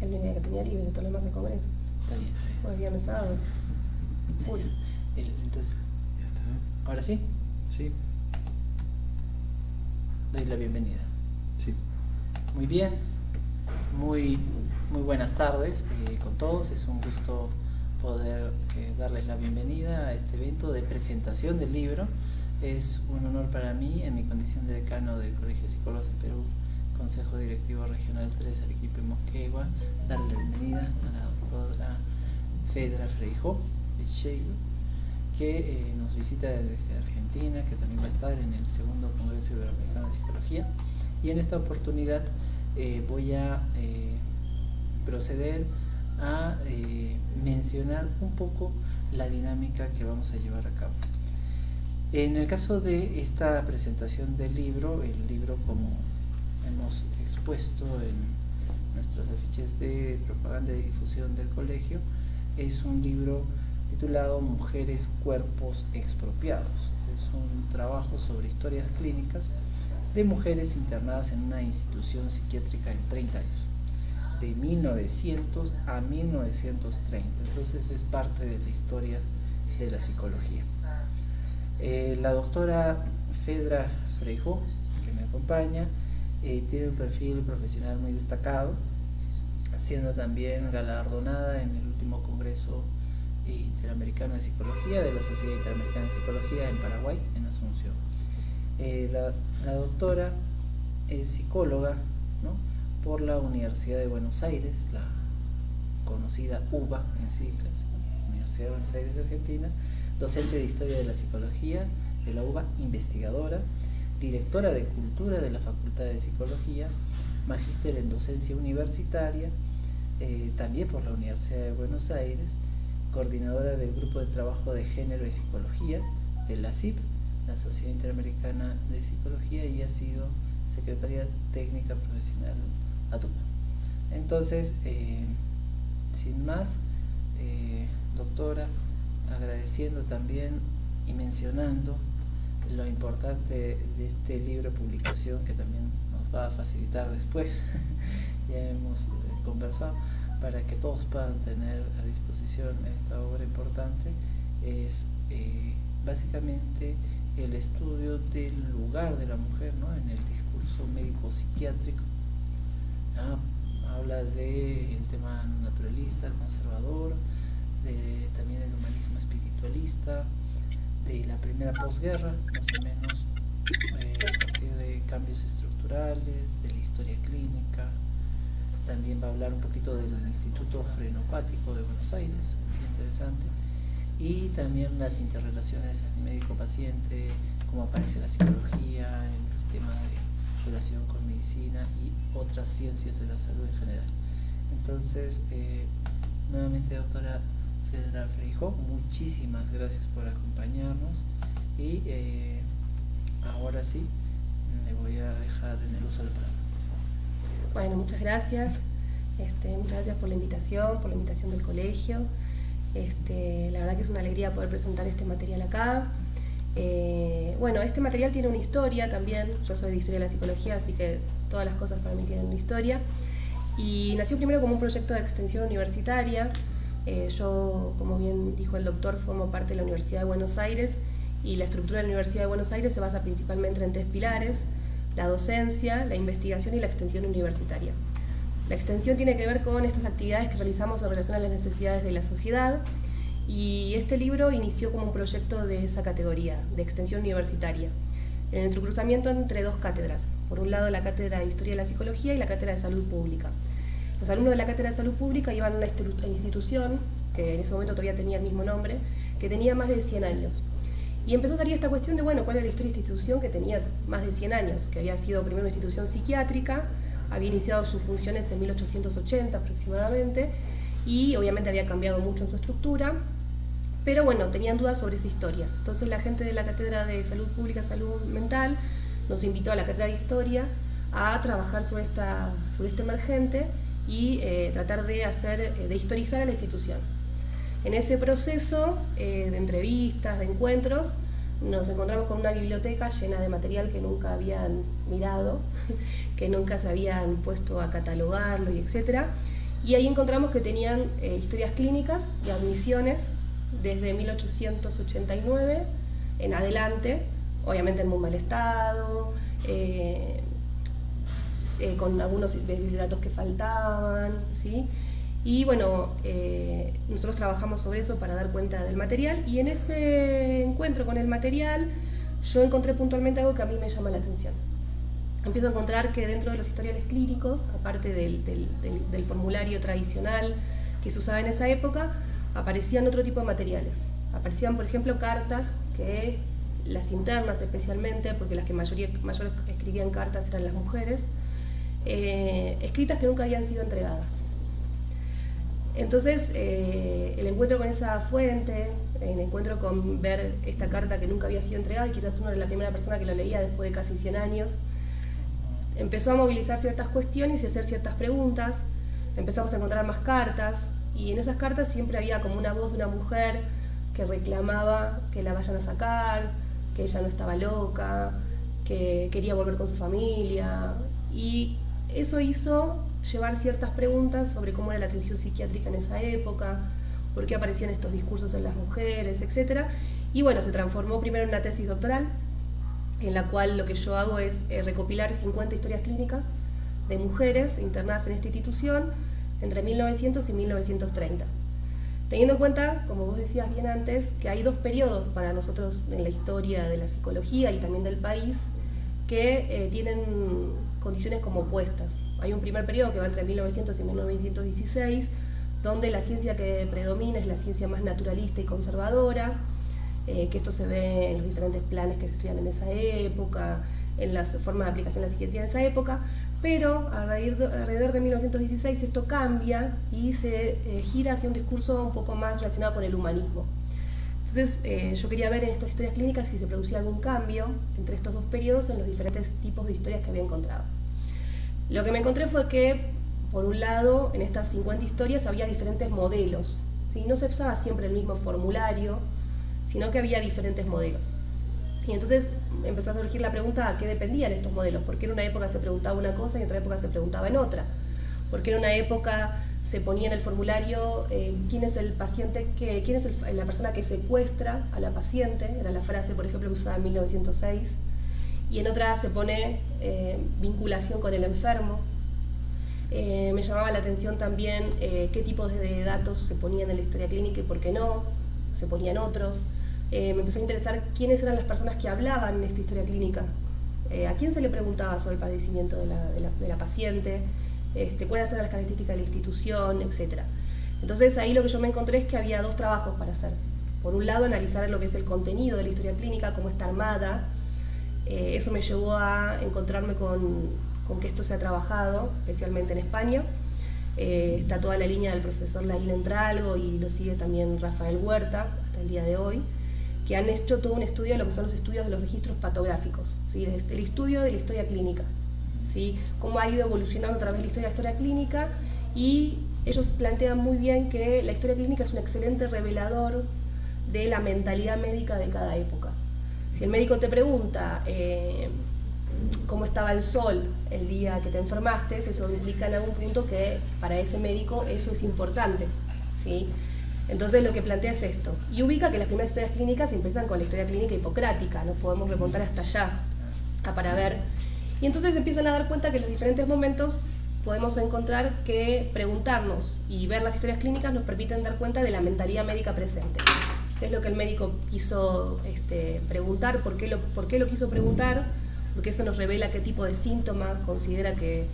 El único día que tenía libre, todo lo demás del congreso. Está bien, está bien. Pues viernes, sábado. Full. Entonces, Ya está. ¿ahora sí? Sí, Doy la bienvenida. sí. Muy bien, muy buenas tardes con todos. Es un gusto poder darles la bienvenida a este evento de presentación del libro. Es un honor para mí, en mi condición de decano del Colegio de Psicólogos del Perú, Consejo Directivo Regional 3 Arequipa y Moquegua, darle la bienvenida a la doctora Fedra Freixó Becheiro, que nos visita desde Argentina, que también va a estar en el segundo Congreso Iberoamericano de Psicología. Y en esta oportunidad voy a proceder a mencionar un poco la dinámica que vamos a llevar a cabo. En el caso de esta presentación del libro, el libro, como hemos expuesto en nuestros afiches de propaganda y difusión del colegio, es un libro titulado Mujeres, Cuerpos Expropiados. Es un trabajo sobre historias clínicas de mujeres internadas en una institución psiquiátrica en 30 años, de 1900 a 1930. Entonces es parte de la historia de la psicología. La doctora Fedra Freixó, que me acompaña, tiene un perfil profesional muy destacado, siendo también galardonada en el último Congreso Interamericano de Psicología de la Sociedad Interamericana de Psicología en Paraguay, en Asunción. La doctora es psicóloga, ¿no?, por la Universidad de Buenos Aires, la conocida UBA en siglas, Universidad de Buenos Aires de Argentina, docente de Historia de la Psicología de la UBA, investigadora, directora de Cultura de la Facultad de Psicología, magíster en Docencia Universitaria, también por la Universidad de Buenos Aires, coordinadora del Grupo de Trabajo de Género y Psicología de la SIP, la Sociedad Interamericana de Psicología, y ha sido secretaria técnica profesional ADUPA. Entonces, sin más, doctora, agradeciendo también y mencionando lo importante de este libro de publicación, que también nos va a facilitar después, ya hemos conversado, para que todos puedan tener a disposición esta obra importante. Es básicamente el estudio del lugar de la mujer, ¿no?, en el discurso médico-psiquiátrico. Habla del tema naturalista, conservador, también del humanismo espiritualista, de la primera posguerra, más o menos, a partir de cambios estructurales, de la historia clínica. También va a hablar un poquito del Instituto Frenopático de Buenos Aires, muy interesante, y también las interrelaciones médico-paciente, cómo aparece la psicología, el tema de relación con medicina y otras ciencias de la salud en general. Entonces, nuevamente, doctora Fedra Freixó, muchísimas gracias por acompañarnos, y ahora sí, le voy a dejar en el uso del palabra. Bueno, muchas gracias. Muchas gracias por la invitación del colegio. La verdad que es una alegría poder presentar este material acá. Bueno, este material tiene una historia también. Yo soy de Historia de la Psicología, así que todas las cosas para mí tienen una historia. Y nació primero como un proyecto de extensión universitaria. Yo, como bien dijo el doctor, formo parte de la Universidad de Buenos Aires, y la estructura de la Universidad de Buenos Aires se basa principalmente en 3 pilares: la docencia, la investigación y la extensión universitaria. La extensión tiene que ver con estas actividades que realizamos en relación a las necesidades de la sociedad, y este libro inició como un proyecto de esa categoría, de extensión universitaria, en el entrecruzamiento entre 2 cátedras. Por un lado, la cátedra de Historia de la Psicología y la cátedra de Salud Pública. Los alumnos de la cátedra de Salud Pública iban a una institución que en ese momento todavía tenía el mismo nombre, que tenía más de 100 años. Y empezó a salir esta cuestión de, bueno, ¿cuál era la historia de esta institución que tenía más de 100 años? Que había sido primero una institución psiquiátrica, había iniciado sus funciones en 1880 aproximadamente, y obviamente había cambiado mucho en su estructura, pero bueno, tenían dudas sobre esa historia. Entonces la gente de la Cátedra de Salud Pública, Salud Mental, nos invitó a la Cátedra de Historia a trabajar sobre este emergente y tratar de historizar a la institución. En ese proceso de entrevistas, de encuentros, nos encontramos con una biblioteca llena de material que nunca habían mirado, que nunca se habían puesto a catalogarlo, y etcétera. y ahí encontramos que tenían historias clínicas de admisiones desde 1889 en adelante, obviamente en muy mal estado, con algunos bibliotecos que faltaban, ¿sí? Y bueno, nosotros trabajamos sobre eso para dar cuenta del material, y en ese encuentro con el material yo encontré puntualmente algo que a mí me llama la atención. Empiezo a encontrar que dentro de los historiales clínicos, aparte del formulario tradicional que se usaba en esa época, aparecían otro tipo de materiales. Aparecían, por ejemplo, cartas, que las internas especialmente, porque las que mayor escribían cartas eran las mujeres, escritas que nunca habían sido entregadas. Entonces, el encuentro con esa fuente, el encuentro con ver esta carta que nunca había sido entregada, y quizás uno era la primera persona que lo leía después de casi 100 años, empezó a movilizar ciertas cuestiones y a hacer ciertas preguntas. Empezamos a encontrar más cartas, y en esas cartas siempre había como una voz de una mujer que reclamaba que la vayan a sacar, que ella no estaba loca, que quería volver con su familia, y eso hizo llevar ciertas preguntas sobre cómo era la atención psiquiátrica en esa época, por qué aparecían estos discursos en las mujeres, etc. Y bueno, se transformó primero en una tesis doctoral, en la cual lo que yo hago es recopilar 50 historias clínicas de mujeres internadas en esta institución entre 1900 y 1930. Teniendo en cuenta, como vos decías bien antes, que hay dos periodos para nosotros en la historia de la psicología y también del país que tienen condiciones como opuestas. Hay un primer periodo que va entre 1900 y 1916, donde la ciencia que predomina es la ciencia más naturalista y conservadora, que esto se ve en los diferentes planes que se estudian en esa época, en las formas de aplicación de la psiquiatría en esa época, pero alrededor de 1916 esto cambia y se gira hacia un discurso un poco más relacionado con el humanismo. Entonces yo quería ver en estas historias clínicas si se producía algún cambio entre estos dos periodos en los diferentes tipos de historias que había encontrado. Lo que me encontré fue que, por un lado, en estas 50 historias había diferentes modelos, ¿sí? No se usaba siempre el mismo formulario, sino que había diferentes modelos. Y entonces empezó a surgir la pregunta a qué dependían estos modelos, porque en una época se preguntaba una cosa y en otra época se preguntaba en otra. Porque en una época se ponía en el formulario quién es el paciente, quién es la persona que secuestra a la paciente, era la frase, por ejemplo, que usaba en 1906, y en otra se pone vinculación con el enfermo. Me llamaba la atención también qué tipos de datos se ponían en la historia clínica y por qué no, se ponían otros. Me empezó a interesar quiénes eran las personas que hablaban en esta historia clínica, a quién se le preguntaba sobre el padecimiento de la paciente, cuáles eran las características de la institución, etc. Entonces ahí lo que yo me encontré es que había dos trabajos para hacer. Por un lado, analizar lo que es el contenido de la historia clínica, cómo está armada. Eso me llevó a encontrarme con que esto se ha trabajado, especialmente en España. Está toda la línea del profesor Laín Entralgo y lo sigue también Rafael Huerta hasta el día de hoy, que han hecho todo un estudio de lo que son los estudios de los registros patográficos, ¿sí? El estudio de la historia clínica, ¿sí? Cómo ha ido evolucionando a través de la historia clínica, y ellos plantean muy bien que la historia clínica es un excelente revelador de la mentalidad médica de cada época. Si el médico te pregunta cómo estaba el sol el día que te enfermaste, eso implica en algún punto que para ese médico eso es importante, ¿sí? Entonces lo que plantea es esto, y ubica que las primeras historias clínicas empiezan con la historia clínica hipocrática, nos podemos remontar hasta allá para ver, y entonces empiezan a dar cuenta que en los diferentes momentos podemos encontrar que preguntarnos y ver las historias clínicas nos permiten dar cuenta de la mentalidad médica presente. ¿Qué es lo que el médico quiso preguntar? ¿Por qué lo quiso preguntar? Porque eso nos revela qué tipo de síntoma considera que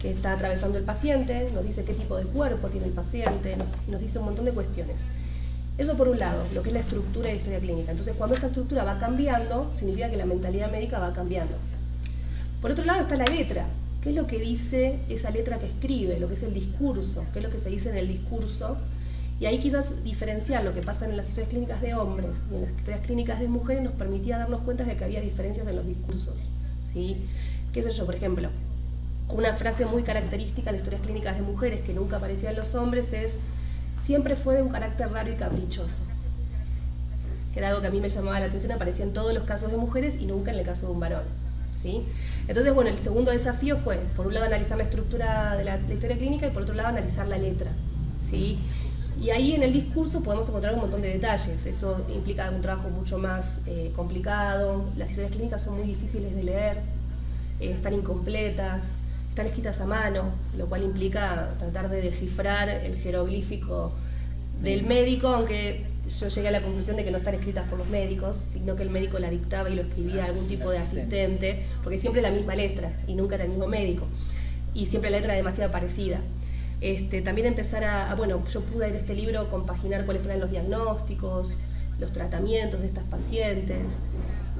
está atravesando el paciente, nos dice qué tipo de cuerpo tiene el paciente, nos dice un montón de cuestiones. Eso por un lado, lo que es la estructura de la historia clínica. Entonces, cuando esta estructura va cambiando, significa que la mentalidad médica va cambiando. Por otro lado está la letra. ¿Qué es lo que dice esa letra que escribe? Lo que es el discurso, qué es lo que se dice en el discurso. Y ahí quizás diferenciar lo que pasa en las historias clínicas de hombres y en las historias clínicas de mujeres nos permitía darnos cuenta de que había diferencias en los discursos, ¿sí? ¿Qué sé yo? Por ejemplo, una frase muy característica en las historias clínicas de mujeres que nunca aparecía en los hombres es: siempre fue de un carácter raro y caprichoso. Que era algo que a mí me llamaba la atención, aparecía en todos los casos de mujeres y nunca en el caso de un varón, ¿sí? Entonces, bueno, el segundo desafío fue, por un lado, analizar la estructura de la historia clínica y por otro lado, analizar la letra, ¿sí? Y ahí en el discurso podemos encontrar un montón de detalles. Eso implica un trabajo mucho más complicado. Las historias clínicas son muy difíciles de leer, están incompletas, están escritas a mano, lo cual implica tratar de descifrar el jeroglífico del médico, aunque yo llegué a la conclusión de que no están escritas por los médicos, sino que el médico la dictaba y lo escribía algún tipo de asistente, porque siempre la misma letra y nunca era el mismo médico, y siempre la letra demasiado parecida. También empezar bueno, yo pude en este libro compaginar cuáles fueran los diagnósticos, los tratamientos de estas pacientes,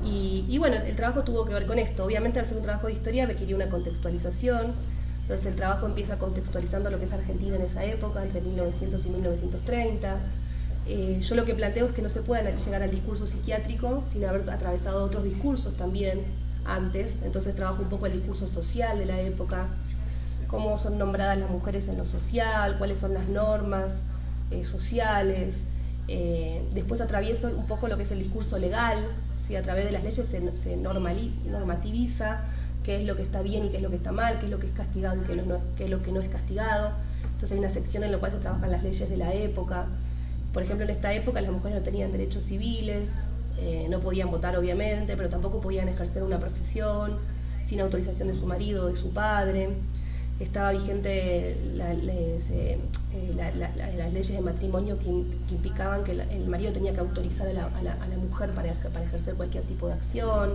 y bueno, el trabajo tuvo que ver con esto. Obviamente, al ser un trabajo de historia requirió una contextualización. Entonces el trabajo empieza contextualizando lo que es Argentina en esa época, entre 1900 y 1930. Yo lo que planteo es que no se pueda llegar al discurso psiquiátrico sin haber atravesado otros discursos también antes. Entonces trabajo un poco el discurso social de la época, cómo son nombradas las mujeres en lo social, cuáles son las normas sociales. Después atravieso un poco lo que es el discurso legal, ¿sí? A través de las leyes se normativiza qué es lo que está bien y qué es lo que está mal, qué es lo que es castigado y qué es lo que no es castigado. Entonces hay una sección en la cual se trabajan las leyes de la época. Por ejemplo, en esta época las mujeres no tenían derechos civiles, no podían votar obviamente, pero tampoco podían ejercer una profesión sin autorización de su marido o de su padre. Estaba vigente las leyes de matrimonio que implicaban que el marido tenía que autorizar a la mujer para ejercer cualquier tipo de acción.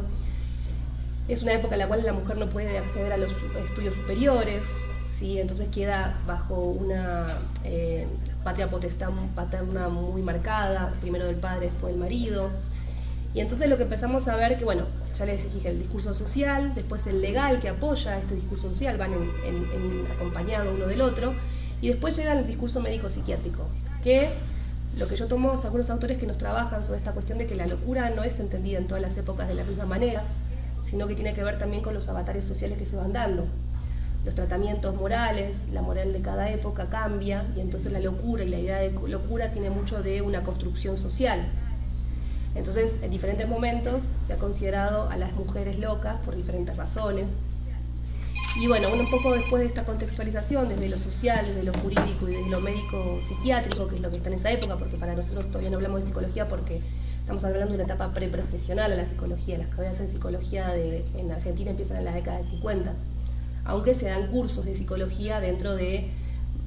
Es una época en la cual la mujer no puede acceder a los estudios superiores, ¿sí? Entonces queda bajo una patria potestad paterna muy marcada, primero del padre, después del marido. Y entonces lo que empezamos a ver que, bueno, ya les dije, el discurso social, después el legal que apoya este discurso social, van acompañado uno del otro, y después llega el discurso médico-psiquiátrico, que lo que yo tomo es algunos autores que nos trabajan sobre esta cuestión de que la locura no es entendida en todas las épocas de la misma manera, sino que tiene que ver también con los avatares sociales que se van dando. Los tratamientos morales, la moral de cada época cambia, y entonces la locura y la idea de locura tiene mucho de una construcción social. Entonces, en diferentes momentos se ha considerado a las mujeres locas por diferentes razones. Y bueno, un poco después de esta contextualización, desde lo social, desde lo jurídico y desde lo médico-psiquiátrico, que es lo que está en esa época, porque para nosotros todavía no hablamos de psicología porque estamos hablando de una etapa preprofesional a la psicología. Las carreras en psicología en Argentina empiezan en la década del 50, aunque se dan cursos de psicología dentro de,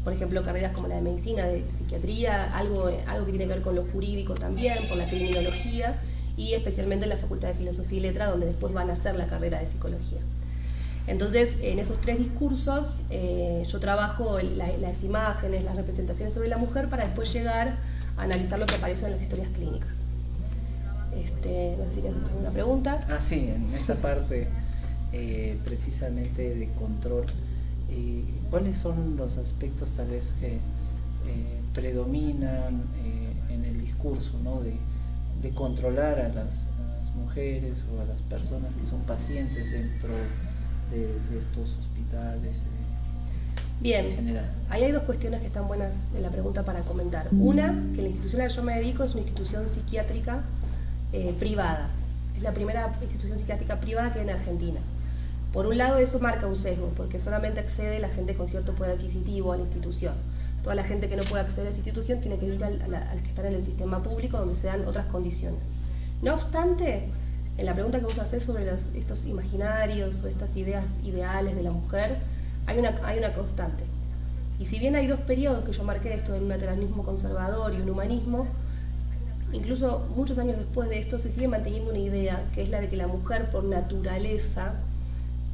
por ejemplo, carreras como la de medicina, de psiquiatría, algo que tiene que ver con lo jurídico también, por la criminología, y especialmente en la Facultad de Filosofía y Letras, donde después van a hacer la carrera de psicología. Entonces, en esos tres discursos, yo trabajo las imágenes, las representaciones sobre la mujer para después llegar a analizar lo que aparece en las historias clínicas. No sé si tienes alguna pregunta. Sí, en esta parte precisamente de control, ¿cuáles son los aspectos tal vez que predominan en el discurso, ¿no? de controlar a las mujeres o a las personas que son pacientes dentro de estos hospitales? Bien, en general. Ahí hay dos cuestiones que están buenas en la pregunta para comentar. Una, que la institución a la que yo me dedico es una institución psiquiátrica privada. Es la primera institución psiquiátrica privada que hay en Argentina. Por un lado, eso marca un sesgo, porque solamente accede la gente con cierto poder adquisitivo a la institución. Toda la gente que no puede acceder a esa institución tiene que ir al que está en el sistema público, donde se dan otras condiciones. No obstante, en la pregunta que vos hacés sobre estos imaginarios o estas ideas ideales de la mujer, hay una constante. Y si bien hay dos periodos que yo marqué, esto de un naturalismo conservador y un humanismo, incluso muchos años después de esto se sigue manteniendo una idea, que es la de que la mujer por naturaleza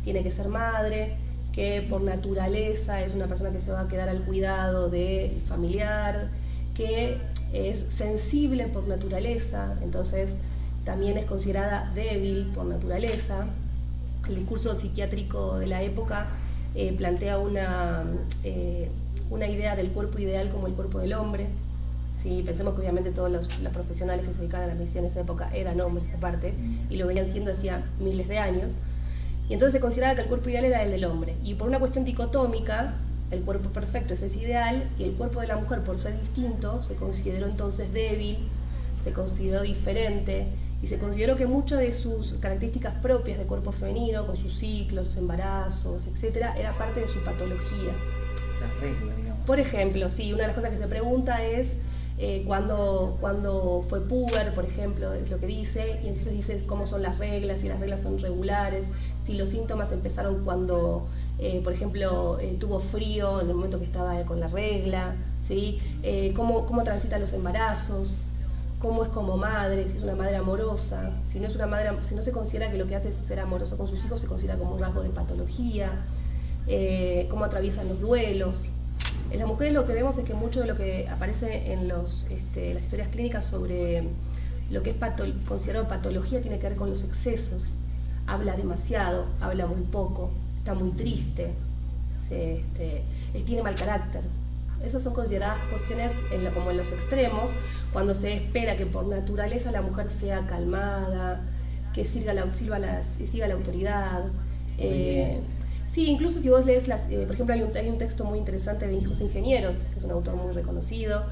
tiene que ser madre, que por naturaleza es una persona que se va a quedar al cuidado del familiar, que es sensible por naturaleza, entonces también es considerada débil por naturaleza. El discurso psiquiátrico de la época plantea una idea del cuerpo ideal como el cuerpo del hombre. Sí, pensemos que obviamente todos los profesionales que se dedicaban a la medicina en esa época eran hombres aparte, y lo venían siendo hacía miles de años. Y entonces se consideraba que el cuerpo ideal era el del hombre. Y por una cuestión dicotómica, el cuerpo perfecto es ese ideal, y el cuerpo de la mujer, por ser distinto, se consideró entonces débil, se consideró diferente, y se consideró que muchas de sus características propias del cuerpo femenino, con sus ciclos, sus embarazos, etcétera, era parte de su patología. La regla, digamos. Por ejemplo, sí, una de las cosas que se pregunta es cuando fue puber, por ejemplo, es lo que dice, y entonces dice cómo son las reglas, si las reglas son regulares, si los síntomas empezaron cuando, por ejemplo, tuvo frío en el momento que estaba con la regla, ¿sí? Cómo transita los embarazos, cómo es como madre, si es una madre amorosa, si no es una madre, si no se considera que lo que hace es ser amoroso con sus hijos, se considera como un rasgo de patología, cómo atraviesan los duelos. En las mujeres lo que vemos es que mucho de lo que aparece en las historias clínicas sobre lo que es considerado patología tiene que ver con los excesos. Habla demasiado, habla muy poco, está muy triste, tiene mal carácter. Esas son consideradas cuestiones como en los extremos, cuando se espera que por naturaleza la mujer sea calmada, que siga la autoridad. Sí, incluso si vos lees, por ejemplo, hay un texto muy interesante de Hijos Ingenieros, que es un autor muy reconocido,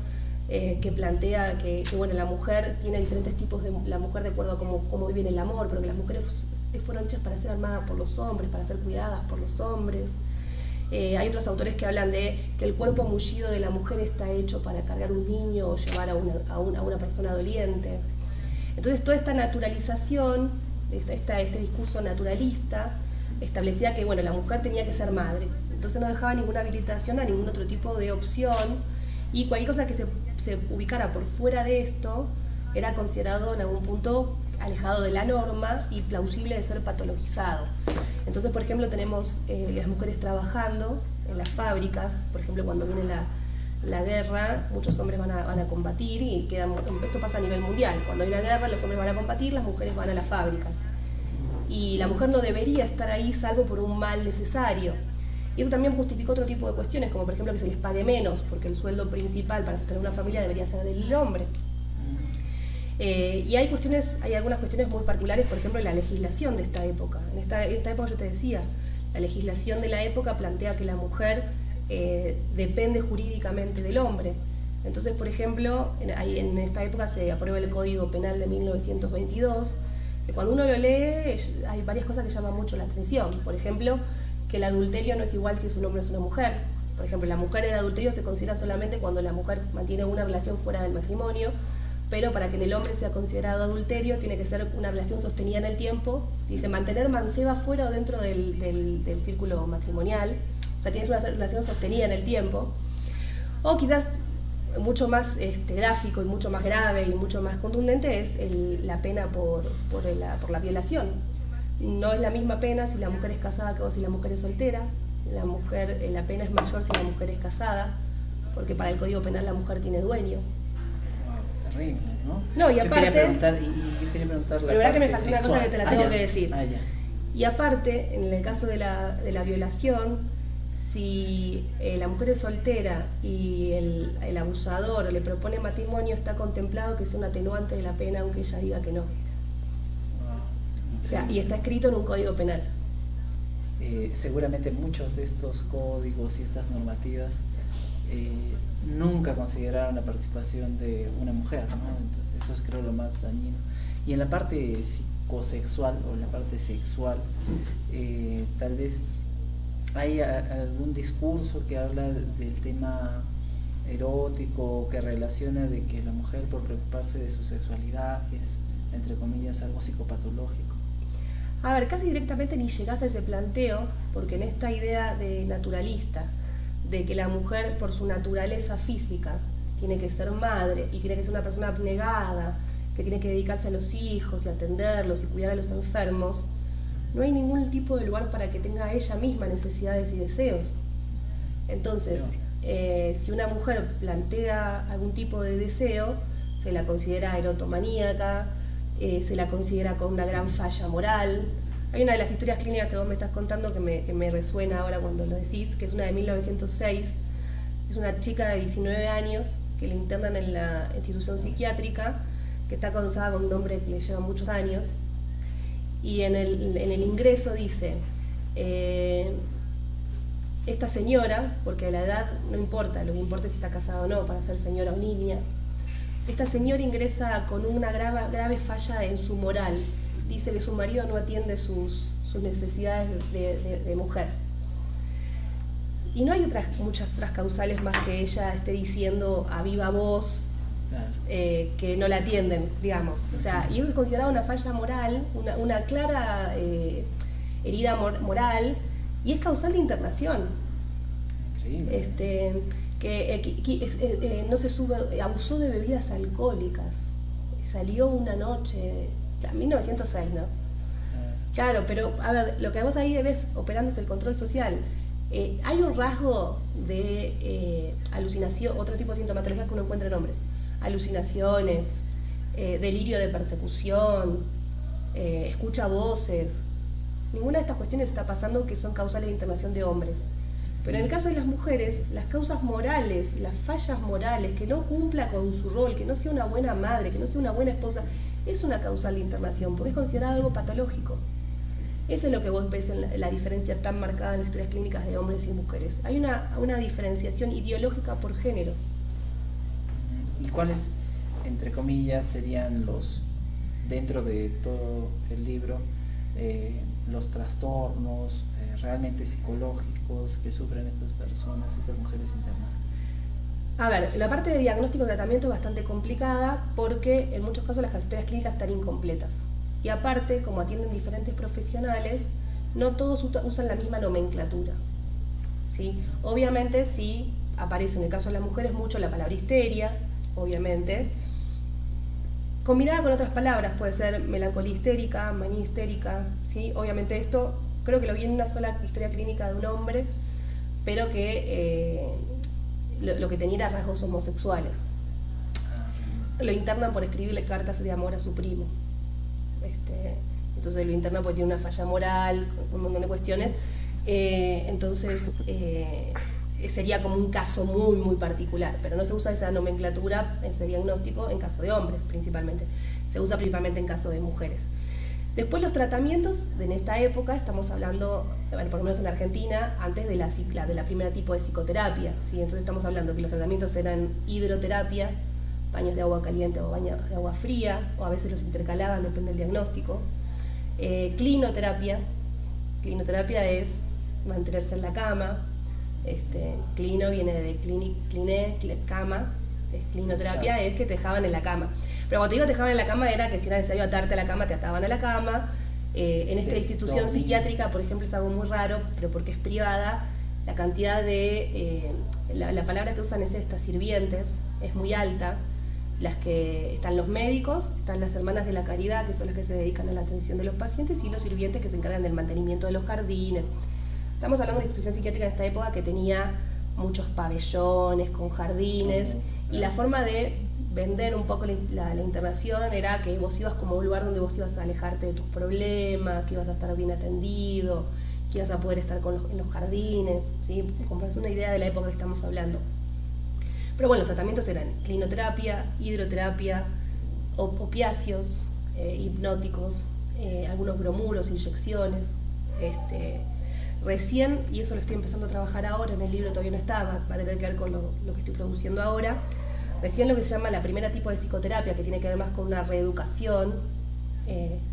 que plantea que bueno, la mujer tiene diferentes tipos de la mujer de acuerdo a cómo vive el amor, pero que las mujeres fueron hechas para ser amadas por los hombres, para ser cuidadas por los hombres. Hay otros autores que hablan de que el cuerpo mullido de la mujer está hecho para cargar un niño o llevar a una persona doliente. Entonces toda esta naturalización, este discurso naturalista, establecía que bueno, la mujer tenía que ser madre, entonces no dejaba ninguna habilitación a ningún otro tipo de opción, y cualquier cosa que se ubicara por fuera de esto era considerado en algún punto alejado de la norma y plausible de ser patologizado. Entonces, por ejemplo, tenemos las mujeres trabajando en las fábricas, por ejemplo, cuando viene la guerra, muchos hombres van a combatir, y esto pasa a nivel mundial, cuando hay una guerra los hombres van a combatir, las mujeres van a las fábricas. Y la mujer no debería estar ahí salvo por un mal necesario. Y eso también justificó otro tipo de cuestiones, como por ejemplo que se les pague menos, porque el sueldo principal para sostener una familia debería ser del hombre. Y hay algunas cuestiones muy particulares, por ejemplo, en la legislación de esta época. En esta época yo te decía, la legislación de la época plantea que la mujer depende jurídicamente del hombre. Entonces, por ejemplo, en esta época se aprueba el Código Penal de 1922, cuando uno lo lee hay varias cosas que llaman mucho la atención. Por ejemplo, que el adulterio no es igual si es un hombre o es una mujer. Por ejemplo, la mujer en adulterio se considera solamente cuando la mujer mantiene una relación fuera del matrimonio, pero para que en el hombre sea considerado adulterio tiene que ser una relación sostenida en el tiempo. Dice, mantener manceba fuera o dentro del círculo matrimonial, o sea, tienes una relación sostenida en el tiempo. O quizás mucho más gráfico y mucho más grave y mucho más contundente es la pena por la violación. No es la misma pena si la mujer es casada que si la mujer es soltera. La pena es mayor si la mujer es casada, porque para el Código Penal la mujer tiene dueño. Wow, terrible, ¿no? No, y aparte... Yo quería preguntar la verdad que me falta una cosa que te la tengo que decir. Ya. Y aparte, en el caso de la violación, si la mujer es soltera y el abusador le propone matrimonio, está contemplado que sea un atenuante de la pena aunque ella diga que no. O sea, y está escrito en un código penal. Seguramente muchos de estos códigos y estas normativas nunca consideraron la participación de una mujer, ¿no? Entonces eso es, creo, lo más dañino. Y en la parte psicosexual o en la parte sexual, tal vez hay algún discurso que habla del tema erótico, que relaciona de que la mujer, por preocuparse de su sexualidad, es, entre comillas, algo psicopatológico. A ver, casi directamente ni llegás a ese planteo, porque en esta idea de naturalista, de que la mujer por su naturaleza física tiene que ser madre y tiene que ser una persona abnegada, que tiene que dedicarse a los hijos y atenderlos y cuidar a los enfermos, no hay ningún tipo de lugar para que tenga ella misma necesidades y deseos. Entonces, si una mujer plantea algún tipo de deseo, se la considera erotomaníaca, se la considera con una gran falla moral. Hay una de las historias clínicas que vos me estás contando que me resuena ahora cuando lo decís, que es una de 1906. Es una chica de 19 años que le internan en la institución psiquiátrica, que está casada con un hombre que le lleva muchos años. Y en el ingreso dice, esta señora, porque la edad no importa, lo que importa es si está casada o no para ser señora o niña, esta señora ingresa con una grave falla en su moral. Dice que su marido no atiende sus necesidades de mujer. Y no hay muchas otras causales más que ella esté diciendo a viva voz que no la atienden, digamos. O sea, y eso es considerado una falla moral, una clara herida moral, y es causal de internación. Increíble. No se sube, abusó de bebidas alcohólicas, salió una noche, en 1906, ¿no? Claro, pero a ver, lo que vos ahí ves operando es el control social. Hay un rasgo de alucinación, otro tipo de sintomatología que uno encuentra en hombres: alucinaciones, delirio de persecución, escucha voces. Ninguna de estas cuestiones está pasando que son causales de internación de hombres. Pero en el caso de las mujeres, las causas morales, las fallas morales, que no cumpla con su rol, que no sea una buena madre, que no sea una buena esposa, es una causal de internación, porque es considerado algo patológico. Eso es lo que vos ves en la diferencia tan marcada en las historias clínicas de hombres y mujeres. Hay una diferenciación ideológica por género. ¿Y cuáles, entre comillas, serían dentro de todo el libro, los trastornos realmente psicológicos que sufren estas personas, estas mujeres internadas? A ver, la parte de diagnóstico y tratamiento es bastante complicada porque en muchos casos las historias clínicas están incompletas. Y aparte, como atienden diferentes profesionales, no todos usan la misma nomenclatura, ¿sí? Obviamente sí aparece en el caso de las mujeres mucho la palabra histeria, obviamente. Combinada con otras palabras, puede ser melancolía histérica, manía histérica, ¿sí? Obviamente esto creo que lo vi en una sola historia clínica de un hombre, pero que lo que tenía era rasgos homosexuales. Lo internan por escribirle cartas de amor a su primo. Entonces lo internan porque tiene una falla moral, un montón de cuestiones. Entonces sería como un caso muy, muy particular, pero no se usa esa nomenclatura, ese diagnóstico, en caso de hombres principalmente. Se usa principalmente en caso de mujeres. Después los tratamientos, en esta época, estamos hablando, bueno, por lo menos en Argentina, antes de la primera tipo de psicoterapia, ¿sí? Entonces estamos hablando que los tratamientos eran hidroterapia, baños de agua caliente o baños de agua fría, o a veces los intercalaban, depende del diagnóstico. Clinoterapia es mantenerse en la cama. Clino viene de cliné, cama. Clinoterapia es que te dejaban en la cama. Pero cuando te digo te dejaban en la cama era que si era necesario atarte a la cama, te ataban a la cama. En esta institución psiquiátrica, por ejemplo, es algo muy raro, pero porque es privada, la cantidad de... la palabra que usan es esta, sirvientes, es muy alta. Las que están los médicos, están las hermanas de la caridad, que son las que se dedican a la atención de los pacientes, y los sirvientes que se encargan del mantenimiento de los jardines. Estamos hablando de una institución psiquiátrica en esta época que tenía muchos pabellones con jardines, y la forma de vender un poco la internación era que vos ibas como a un lugar donde vos ibas a alejarte de tus problemas, que ibas a estar bien atendido, que ibas a poder estar en los jardines, ¿sí? Como es una idea de la época que estamos hablando. Pero bueno, los tratamientos eran clinoterapia, hidroterapia, opiáceos, hipnóticos, algunos bromuros, inyecciones. Recién, y eso lo estoy empezando a trabajar ahora, en el libro todavía no está, va a tener que ver con lo que estoy produciendo ahora, recién lo que se llama la primera tipo de psicoterapia, que tiene que ver más con una reeducación,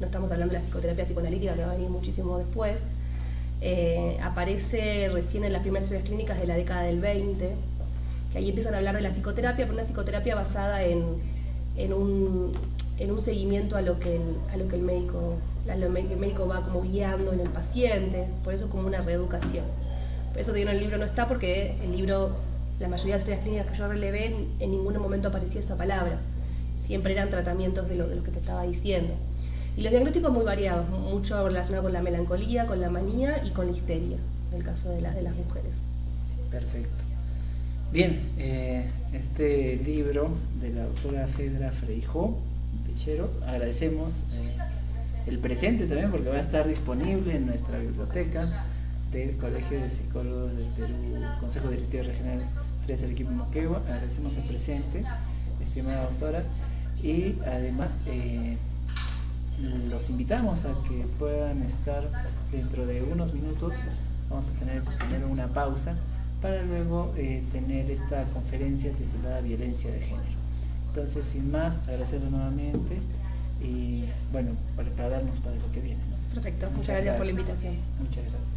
no estamos hablando de la psicoterapia psicoanalítica, que va a venir muchísimo después, aparece recién en las primeras historias clínicas de la década del 20, que ahí empiezan a hablar de la psicoterapia, pero una psicoterapia basada en un seguimiento a lo que el médico va como guiando en el paciente, por eso como una reeducación. Por eso todavía en el libro no está, porque el libro, la mayoría de las historias clínicas que yo relevé, en ningún momento aparecía esa palabra. Siempre eran tratamientos de lo que te estaba diciendo. Y los diagnósticos muy variados, mucho relacionado con la melancolía, con la manía y con la histeria, en el caso de las mujeres. Perfecto. Bien, este libro de la doctora Fedra Freijó Pichero, agradecemos el presente también, porque va a estar disponible en nuestra biblioteca del Colegio de Psicólogos del Perú, Consejo Directivo Regional 3 Arequipa y Moquegua. Agradecemos el presente, estimada doctora, y además los invitamos a que puedan estar dentro de unos minutos. Vamos a tener primero una pausa para luego tener esta conferencia titulada Violencia de Género. Entonces, sin más, agradecerle nuevamente y bueno, prepararnos para lo que viene, ¿no? Perfecto, muchas gracias por la invitación. Muchas gracias.